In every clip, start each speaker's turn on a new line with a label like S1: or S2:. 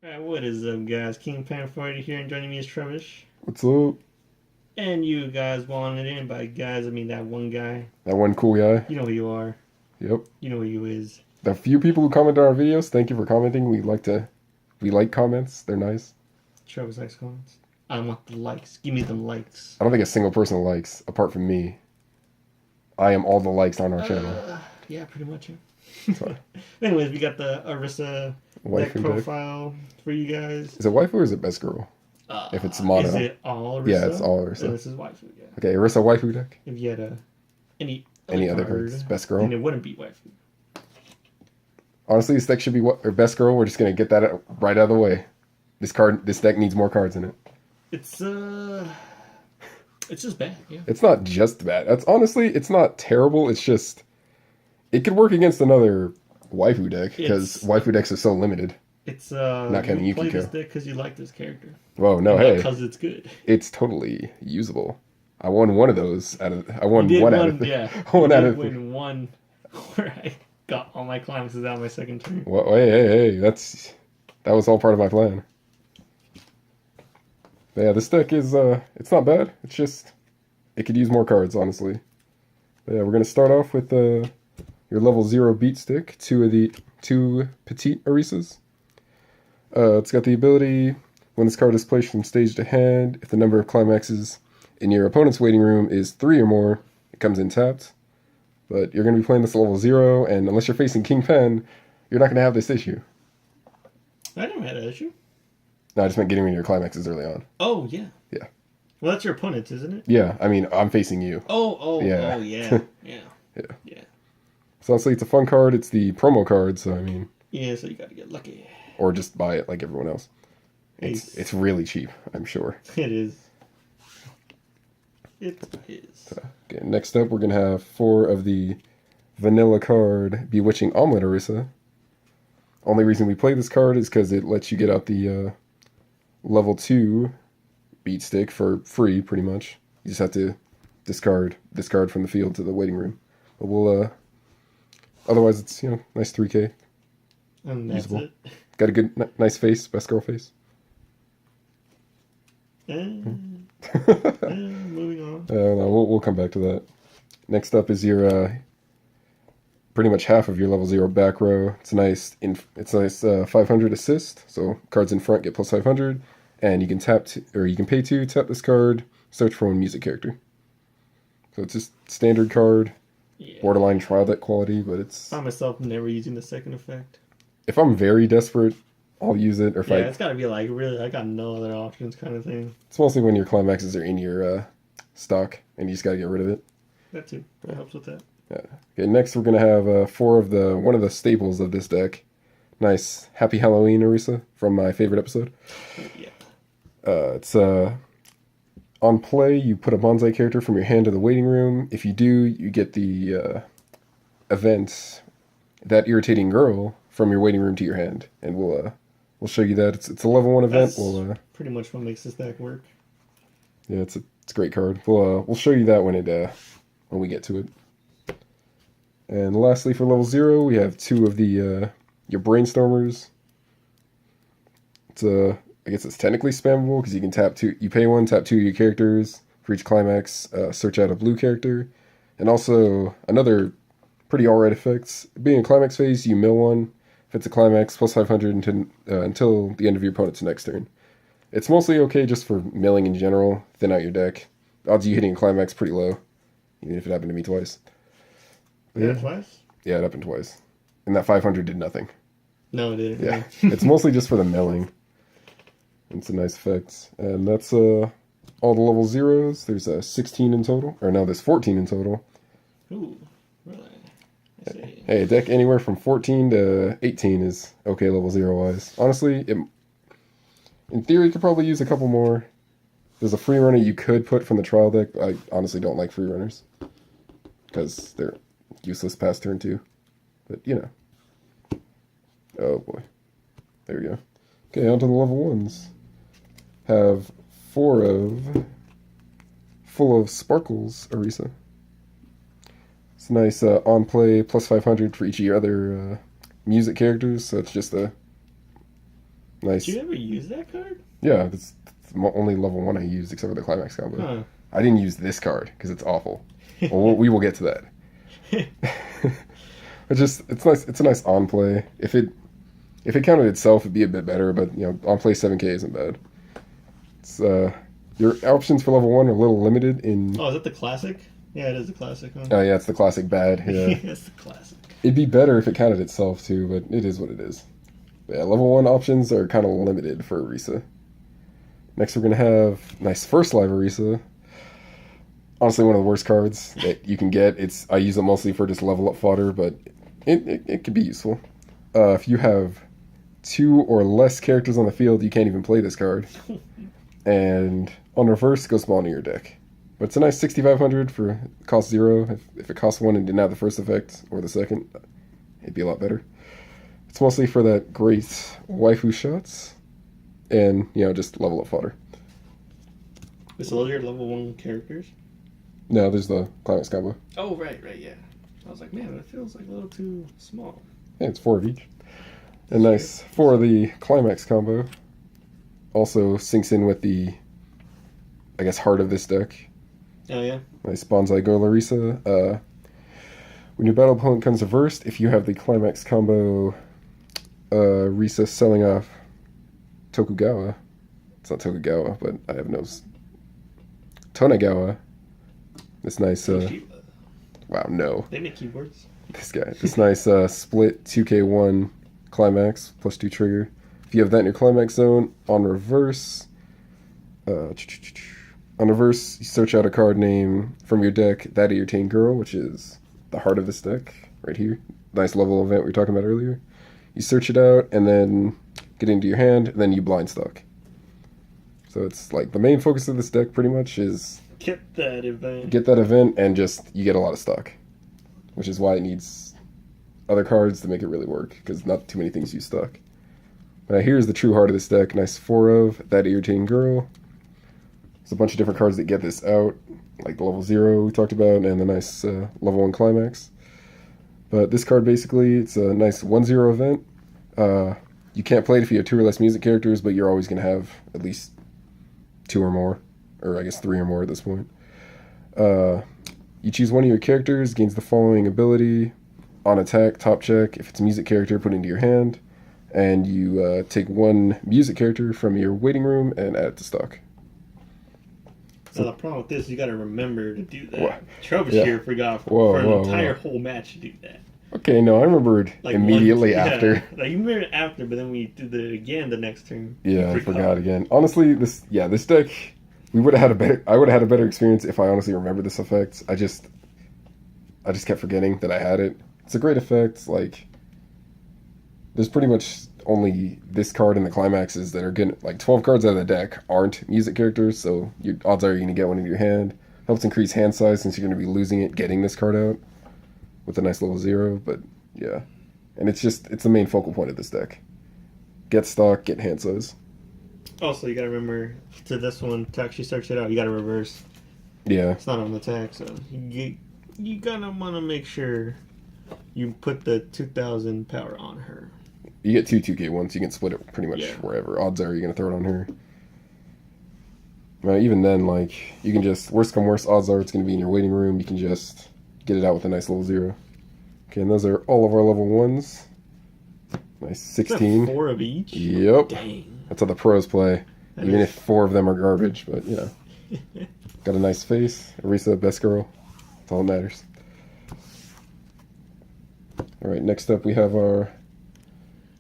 S1: Alright, what is up, guys? King Pan 40 here, and joining me is Trevish.
S2: What's up?
S1: And you guys wanted in. By guys, I mean that one guy.
S2: That one cool guy.
S1: You know who you are.
S2: Yep.
S1: You know who you is.
S2: The few people who comment on our videos, thank you for commenting. We like comments. They're nice.
S1: Trevish likes comments. I want the likes. Give me them likes.
S2: I don't think a single person likes, apart from me. I am all the likes on our channel.
S1: Yeah, pretty much.
S2: So,
S1: Anyways, we got the Arisa deck
S2: waifu deck.
S1: profile for you guys.
S2: Is it waifu or is it best girl? If it's mono.
S1: Is it all Arisa?
S2: Yeah, it's all Arisa.
S1: Then this is waifu, yeah.
S2: Okay, Arisa waifu deck.
S1: If you had any
S2: Other
S1: card,
S2: cards? Best girl?
S1: then it wouldn't be waifu.
S2: Honestly, this deck should be or best girl. We're just gonna get that right out of the way. This deck needs more cards in it.
S1: It's just bad, yeah.
S2: It's not just bad. It's not terrible. It's just it could work against another waifu deck because waifu decks are so limited.
S1: It's
S2: Not counting
S1: you play
S2: Yukiko.
S1: this deck because you like this character.
S2: Whoa, no,
S1: Not
S2: hey,
S1: because it's good.
S2: it's totally usable. I won one of those I won
S1: You did
S2: one out of
S1: yeah.
S2: one
S1: you
S2: out
S1: did
S2: of
S1: win one where I got all my climaxes out my second turn.
S2: Well, hey, that was all part of my plan. But yeah, this deck is it's not bad. It's just it could use more cards, honestly. But yeah, we're gonna start off with your level 0 beat stick, two petite Arisas. It's got the ability when this card is placed from stage to hand, if the number of climaxes in your opponent's waiting room is 3 or more, it comes in tapped. But you're going to be playing this level 0, and unless you're facing King Pen, you're not going to have this issue.
S1: I never had an issue.
S2: No, I just meant getting rid of your climaxes early on.
S1: Oh yeah.
S2: Yeah.
S1: Well, that's your opponent, isn't it?
S2: Yeah, I mean, I'm facing you.
S1: Yeah. Yeah.
S2: Yeah. So honestly, it's a fun card. It's the promo card, so I mean...
S1: Yeah, so you gotta get lucky.
S2: Or just buy it like everyone else. It's really cheap, I'm sure.
S1: It is. It is.
S2: Okay, next up, we're going to have 4 of the vanilla card Bewitching Omelet Arisa. Only reason we play this card is because it lets you get out the level 2 beat stick for free, pretty much. You just have to discard from the field to the waiting room. But we'll, otherwise it's, nice 3K.
S1: And that's
S2: usable.
S1: it.
S2: Got a good, nice face, best girl face.
S1: Moving on.
S2: No, we'll come back to that. Next up is your pretty much half of your level 0 back row. It's nice 500 assist. So cards in front get plus 500, and you can you can pay to tap this card. Search for one music character. So it's just standard card, borderline trial deck quality, but it's.
S1: I find myself never using the second effect.
S2: If I'm very desperate, I'll use it. Or if
S1: it's gotta be like really, I got no other options kind of thing.
S2: It's mostly when your climaxes are in your stock and you just gotta get rid of it.
S1: That too. That helps with that.
S2: Yeah. Okay, next we're gonna have 4 of one of the staples of this deck. Nice Happy Halloween Arisa from my favorite episode.
S1: Yeah.
S2: It's on play, you put a bonsai character from your hand to the waiting room. If you do, you get the event That Irritating Girl from your waiting room to your hand, and we'll show you that. It's a level 1 event.
S1: That's pretty much what makes this deck work.
S2: Yeah, it's a great card. We'll show you that when we get to it. And lastly, for level 0, we have 2 of the your brainstormers. It's I guess it's technically spammable because you can tap 2. You pay 1, tap 2 of your characters for each climax. Search out a blue character, and also another pretty alright effects. Being a climax phase, you mill 1. If it's a climax, plus 500 until the end of your opponent's next turn. It's mostly okay just for milling in general. Thin out your deck. Odds of you hitting a climax pretty low, even if it happened to me twice.
S1: Yeah, twice?
S2: Yeah, it happened twice. And that 500 did nothing.
S1: No, it didn't.
S2: Yeah, it's mostly just for the milling. It's a nice effect. And that's all the level 0s. There's 16 in total. Or no, there's 14 in total.
S1: Ooh, really? I see.
S2: Hey, a deck anywhere from 14 to 18 is okay level 0-wise. Honestly, in theory, you could probably use a couple more. There's a free runner you could put from the trial deck. I honestly don't like free runners because they're useless past turn 2. But, Oh, boy. There we go. Okay, on to the level 1s. Have 4 of Full of Sparkles Arisa. It's a nice on play plus 500 for each of your other music characters. So it's just Nice.
S1: Did you ever use that card?
S2: Yeah, that's the only level 1 I used except for the climax combo.
S1: Huh.
S2: I didn't use this card because it's awful. Well, we will get to that. It's nice. It's a nice on play. If it counted itself, it'd be a bit better. But on play 7K isn't bad. It's your options for level 1 are a little limited in.
S1: Oh, is that the classic? Yeah, it is the classic one.
S2: Oh yeah, it's the classic bad. Yeah,
S1: It's the classic.
S2: it'd be better if it counted itself too, but it is what it is. But yeah, level 1 options are kind of limited for Arisa. Next, we're gonna have nice first live Arisa. Honestly, one of the worst cards that you can get. I use it mostly for just level up fodder, but it could be useful. If you have 2 or less characters on the field, you can't even play this card. And on reverse, go spawn in your deck. But it's a nice 6,500 for cost 0. If it cost 1 and didn't have the first effect or the second, it'd be a lot better. It's mostly for that great waifu shots and just level up fodder.
S1: So those are your level 1 characters?
S2: No, there's the climax combo.
S1: Oh, right, yeah. I was like, man, that feels like a little too small.
S2: Yeah, it's 4 of each. And nice for the climax combo. Also syncs in with the, I guess, heart of this deck.
S1: Oh, yeah?
S2: Nice Bonsai Girl Arisa. When your battle opponent comes reversed, if you have the climax combo Risa selling off Tokugawa. It's not Tokugawa, but I have no... Tonegawa. This nice... wow, no.
S1: They make keyboards.
S2: This guy. This nice split 2k1 climax plus 2 trigger. If you have that in your climax zone, on reverse... on reverse, you search out a card name from your deck, that of your Tane Girl, which is the heart of this deck, right here. Nice level event we were talking about earlier. You search it out, and then get into your hand, and then you blind stock. So it's like the main focus of this deck pretty much is...
S1: Get that event.
S2: Get that event, and just, you get a lot of stock. Which is why it needs other cards to make it really work, because not too many things use stock. Now here's the true heart of this deck. Nice 4 of, that irritating girl. There's a bunch of different cards that get this out, like the level 0 we talked about, and the nice level 1 climax. But this card basically, it's a nice 1/0 event. You can't play it if you have 2 or less music characters, but you're always going to have at least 2 or more, or I guess 3 or more at this point. You choose one of your characters, gains the following ability. On attack, top check. If it's a music character, put it into your hand. And you take 1 music character from your waiting room and add it to stock.
S1: So the problem with this, you got to remember to do that.
S2: What?
S1: Troubleshooter forgot for an entire whole match to do that.
S2: Okay, no, I remembered like immediately after.
S1: Like you remember it after, but then we did it again the next turn.
S2: Yeah, I forgot again. Honestly, this deck, I would have had a better experience if I honestly remembered this effect. I just kept forgetting that I had it. It's a great effect. Like, there's pretty much only this card and the climaxes that are getting, like 12 cards out of the deck aren't music characters, so your odds are you're going to get one in your hand. Helps increase hand size since you're going to be losing it getting this card out with a nice level 0, but yeah. And it's the main focal point of this deck. Get stock, get hand size.
S1: Also, you got to remember to this one, to actually search it out, you got to reverse.
S2: Yeah.
S1: It's not on the tag, so you got to want to make sure you put the 2,000 power on her.
S2: You get 2 2K1s, you can split it pretty much wherever. Odds are you're going to throw it on her. Even then, like, you can just, worst come worst, odds are it's going to be in your waiting room. You can just get it out with a nice level 0. Okay, and those are all of our level 1s. Nice 16.
S1: 4 of each?
S2: Yep.
S1: Dang.
S2: That's how the pros play. Even if 4 of them are garbage, but yeah. Got a nice face. Arisa, best girl. That's all that matters. Alright, next up we have our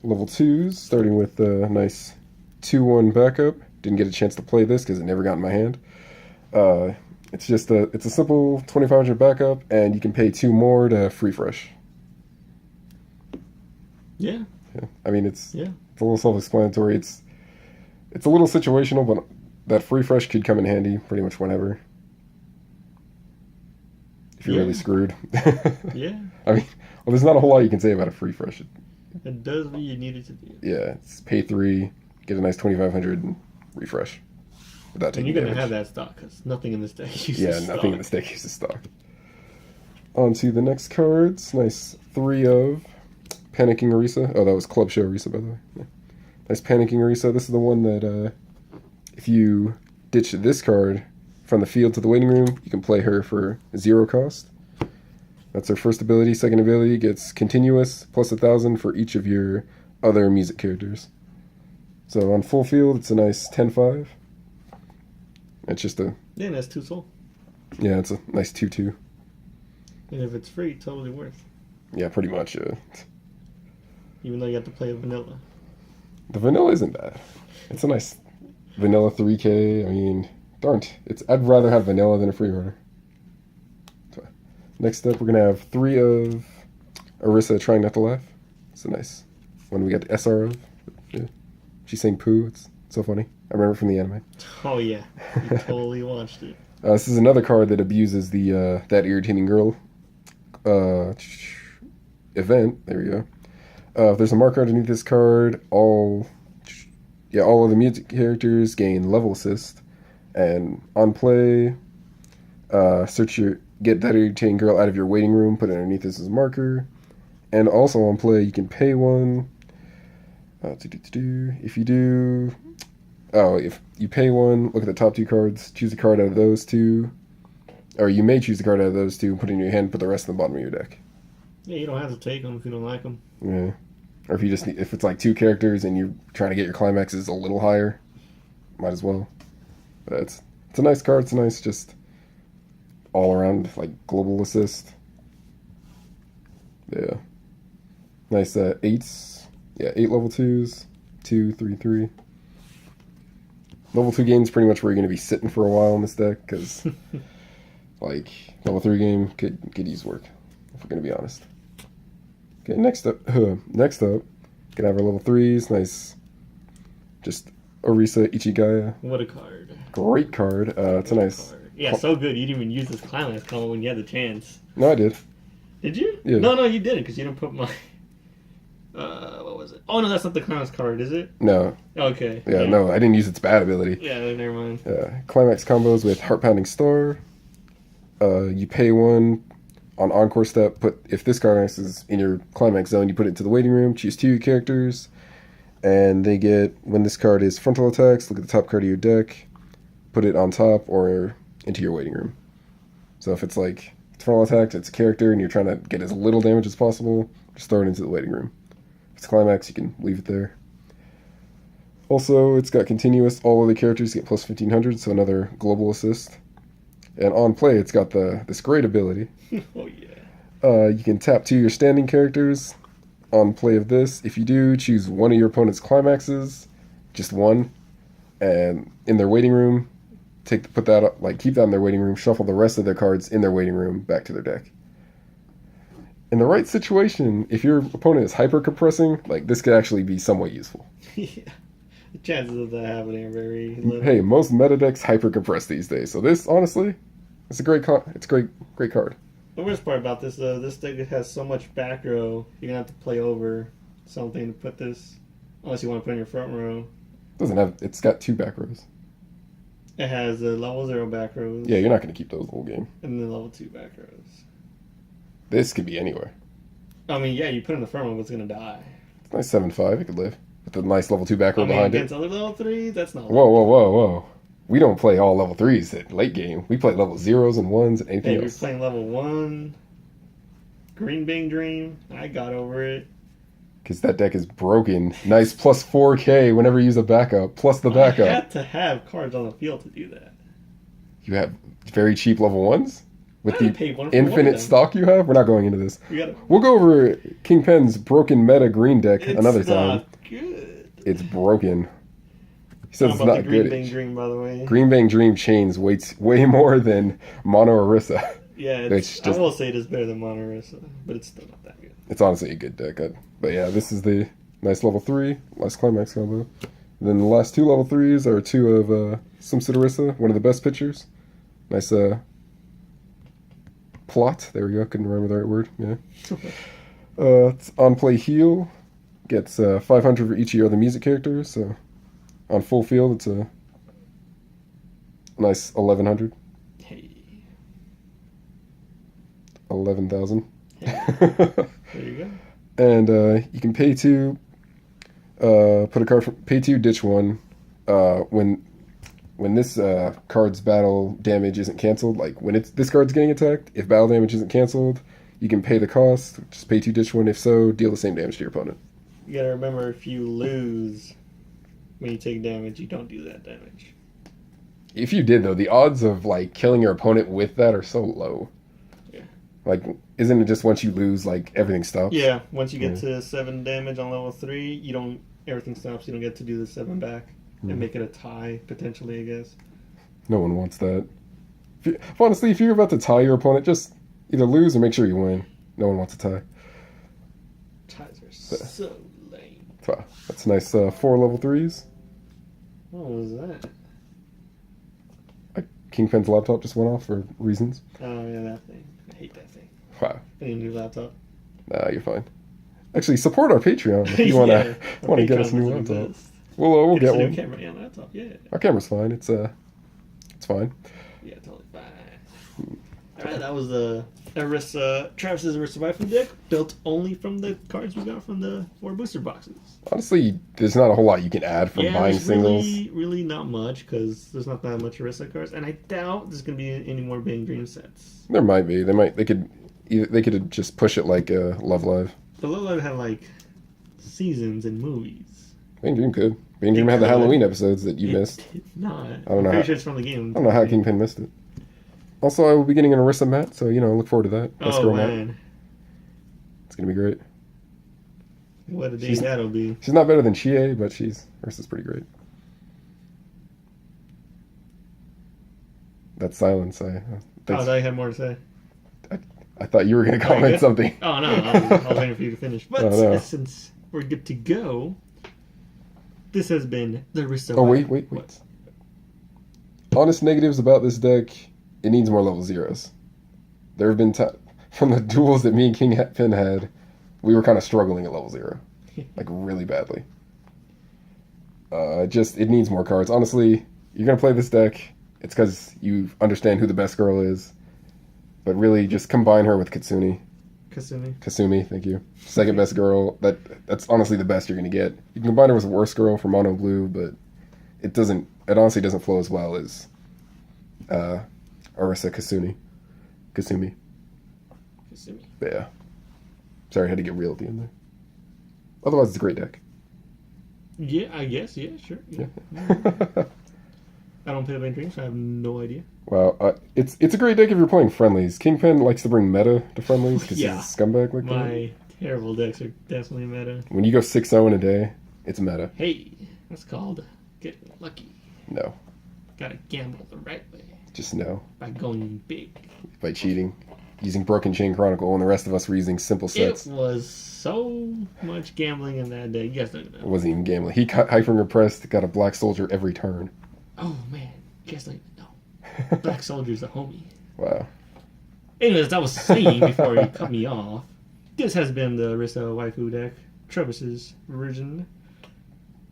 S2: level 2s, starting with a nice 2-1 backup. Didn't get a chance to play this because it never got in my hand. It's a simple 2,500 backup, and you can pay 2 more to free fresh.
S1: Yeah.
S2: I mean, it's a little self-explanatory. It's a little situational, but that free fresh could come in handy pretty much whenever. If you're really screwed.
S1: Yeah.
S2: I mean, well, there's not a whole lot you can say about a free fresh.
S1: It does what you need it to do.
S2: Yeah, it's pay 3, get a nice 2,500, and refresh.
S1: And you're going to have that stock, because nothing in this deck uses stock.
S2: Nothing in this deck uses stock. On to the next cards. Nice 3 of Panicking Arisa. Oh, that was Club Show Arisa, by the way. Yeah. Nice Panicking Arisa. This is the one that if you ditch this card from the field to the waiting room, you can play her for 0 cost. That's her first ability. Second ability gets continuous plus 1,000 for each of your other music characters. So on full field, it's a nice 10-5. It's just a...
S1: Yeah, that's 2 soul.
S2: Yeah, it's a nice 2-2.
S1: And if it's free, totally worth.
S2: Yeah, pretty much.
S1: Even though you have to play a vanilla.
S2: The vanilla isn't bad. It's a nice vanilla 3K. I mean, darn it. I'd rather have vanilla than a free order. So, next up, we're going to have 3 of Arisa Trying Not to Laugh. It's a nice one we got the SR of. Yeah. She's saying poo. It's so funny. I remember from the anime.
S1: Oh, yeah. You totally watched it.
S2: This is another card that abuses the That Irritating Girl event. There we go. If there's a marker underneath this card, all of the music characters gain level assist. And on play, get That Irritating Girl out of your waiting room, put it underneath this as a marker. And also on play, you can pay 1. If you do... if you pay 1, look at the top 2 cards, choose a card out of those 2. Or you may choose a card out of those 2, put it in your hand, put the rest in the bottom of your deck.
S1: Yeah, you don't have to take them if you don't like them.
S2: Yeah. Or if you just if it's like 2 characters and you're trying to get your climaxes a little higher, might as well. But it's a nice card. It's a nice just all around like global assist. Yeah. Nice 8s. Yeah, 8 level 2s. 2, 3, 3. Level 2 game's pretty much where you're going to be sitting for a while in this deck, because like level 3 game could use work, if we're going to be honest. Okay, next up, gonna have our level 3s. Nice, just Arisa Ichigaya.
S1: What a card.
S2: Great card. It's a nice
S1: card. Yeah, so good. You didn't even use this climax combo when you had the chance.
S2: No, I did.
S1: Did you?
S2: Yeah.
S1: No, you didn't, because you didn't put my... what was it? Oh, no, that's not the climax card, is it?
S2: No.
S1: Okay.
S2: Yeah, no, I didn't use its bad ability.
S1: Yeah, never mind.
S2: Climax combos with Heart Pounding Star. You pay 1 on Encore Step. If this card is in your climax zone, you put it into the waiting room. Choose 2 characters, and they get, when this card is frontal attacks, look at the top card of your deck, put it on top or into your waiting room. So if it's like frontal attack, it's a character, and you're trying to get as little damage as possible, just throw it into the waiting room. If it's climax, you can leave it there. Also, it's got continuous. All other characters get plus 1,500, so another global assist. And on play, it's got this great ability.
S1: Oh, yeah.
S2: You can tap 2 of your standing characters on play of this. If you do, choose one of your opponent's climaxes, just one, and in their waiting room, put that up, like keep that in their waiting room, shuffle the rest of their cards in their waiting room back to their deck. In the right situation, if your opponent is hyper compressing, like this could actually be somewhat useful.
S1: Yeah. The chances of that happening are very low.
S2: Hey, most meta decks hyper compress these days, so this honestly, it's a great great card.
S1: The worst part about this, though, this deck has so much back row, you're gonna have to play over something to put this, unless you want to put in your front row.
S2: It's got 2 back rows.
S1: It has the level 0 back rows.
S2: Yeah, you're not gonna keep those the whole game.
S1: And then level 2 back rows.
S2: This could be anywhere.
S1: I mean, yeah, you put in the front row, it's gonna die.
S2: It's nice 7/5. It could live with the nice level 2 back row behind
S1: against
S2: it.
S1: Other level 3s, that's not.
S2: Whoa! We don't play all level 3s at late game. We play level 0s and 1s and anything
S1: Hey,
S2: else.
S1: we're playing level 1. Green Bing Dream. I got over it.
S2: Because that deck is broken. Nice plus 4K whenever you use a backup. Plus the backup.
S1: I had to have cards on the field to do that.
S2: You have very cheap level 1s? With
S1: I had to pay one
S2: the
S1: for one of
S2: infinite
S1: them.
S2: stock you have? We're not going into this. We'll go over Kingpen's broken meta green deck another time.
S1: It's not good.
S2: It's broken. He says it's not
S1: the Green
S2: good.
S1: Bang Dream, by the way.
S2: Green Bang Dream chains weights way more than Mono Arisa.
S1: Yeah, I will say it is better than Mono Arisa, but it's still not that good.
S2: It's honestly a good deck. But yeah, this is the nice level 3, last climax combo. And then the last 2 level 3s are 2 of Swimsuit Arisa, one of the best pitchers. Nice plot. There we go. Couldn't remember the right word. Yeah. It's on play heal. Gets 500 for each of your other music characters. So on full field, it's a nice 1,100.
S1: Hey.
S2: 11,000.
S1: Hey. There you go.
S2: And you can pay 2. Put a card from pay 2, ditch 1. When this card's battle damage isn't canceled, like when this card's getting attacked, if battle damage isn't canceled, you can pay the cost. Just pay 2, ditch 1. If so, deal the same damage to your opponent.
S1: You gotta remember, if you lose when you take damage, you don't do that damage.
S2: If you did, though, the odds of like killing your opponent with that are so low.
S1: Yeah.
S2: Like, isn't it just once you lose, like everything stops?
S1: Yeah. Once you get to 7 damage on level 3, everything stops. You don't get to do the 7 back and make it a tie potentially, I guess.
S2: No one wants that. Honestly, if you're about to tie your opponent, just either lose or make sure you win. No one wants a tie.
S1: Ties are so lame.
S2: Wow, that's nice. 4 level 3s.
S1: What was that?
S2: Kingpin's laptop just went off for reasons.
S1: Oh yeah, that thing. I hate that thing.
S2: Wow.
S1: I need a new laptop.
S2: Nah, you're fine. Actually, support our Patreon if you want to get us a new laptop. We'll get one.
S1: New camera and laptop. Yeah.
S2: Our camera's fine. It's fine.
S1: Yeah, totally fine. All right, that was the Travis's Arisa Waifu deck, built only from the cards we got from the 4 booster boxes.
S2: Honestly, there's not a whole lot you can add from buying singles.
S1: Really not much, because there's not that much Arisa cards, and I doubt there's gonna be any more Bang Dream sets.
S2: There might be. They could just push it like Love Live.
S1: But Love Live had like seasons and movies.
S2: Bang Dream could. Bang Dream had the Halloween episodes that you missed.
S1: It's not.
S2: I don't know.
S1: I'm pretty sure it's from the game.
S2: I don't know how Kingpin missed it. Also, I will be getting an Arisa mat, so look forward to that. Best girl
S1: man.
S2: mat. It's gonna be great.
S1: What a day that'll be.
S2: She's not better than Chie, but Arisa's pretty great. That silence. I
S1: thought you had more to say.
S2: I thought you were gonna comment something.
S1: Oh no, I was waiting for you to finish. But
S2: no.
S1: Since we're good to go, this has been the Arisa.
S2: Oh wait. What? Honest negatives about this deck. It needs more level 0s. There have been from the duels that me and Kingpin had, we were kind of struggling at level 0, like really badly. It needs more cards. Honestly, you're gonna play this deck, it's because you understand who the best girl is, but really just combine her with Kasumi, thank you. Second best girl. That's honestly the best you're gonna get. You can combine her with worst girl for mono blue, but it honestly doesn't flow as well as Arisa Kasumi. But yeah. Sorry, I had to get real at the end there. Otherwise, it's a great deck.
S1: Yeah, I guess. Yeah, sure. Yeah. I don't play Bang Dream, so I have no idea.
S2: Wow, it's a great deck if you're playing friendlies. Kingpin likes to bring meta to friendlies because he's a scumbag like that.
S1: My terrible decks are definitely meta.
S2: When you go 6-0 in a day, it's meta.
S1: Hey, that's called getting lucky.
S2: No.
S1: Gotta gamble the right way.
S2: Just no.
S1: By going big.
S2: By cheating. Using Broken Chain Chronicle, and the rest of us were using simple sets.
S1: It was so much gambling in that day. You guys don't even know.
S2: It wasn't even gambling. He cut Hyphen Repressed, got a Black Soldier every turn.
S1: Oh, man. You guys don't even know. Black Soldier's a homie.
S2: Wow.
S1: Anyways, that was saying before you cut me off. This has been the Arisa Waifu deck. Travis's version.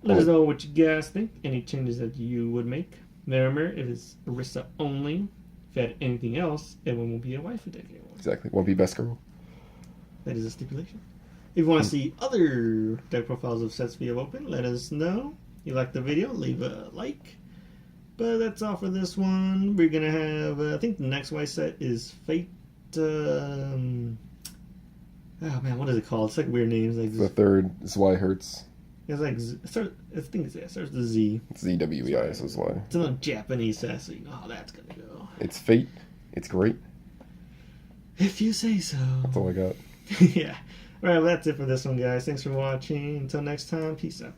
S1: Let us know what you guys think. Any changes that you would make. Remember, it is Arisa only. If you had anything else, it won't be a waifu deck anymore.
S2: Exactly. Won't be best girl.
S1: That is a stipulation. If you want to see other deck profiles of sets we have open, let us know. If you like the video, leave a like. But that's all for this one. We're going to have, I think the next Weiss set is Fate. Oh man, what is it called? It's like weird names. Like
S2: the third Zweiherz.
S1: It's like, I think it starts with Z.
S2: It's ZWEI, so it's why.
S1: It's another Japanese set, so you know how that's going to go.
S2: It's Fate. It's great.
S1: If you say so.
S2: That's all I got.
S1: Yeah. Alright, well, that's it for this one, guys. Thanks for watching. Until next time, peace out.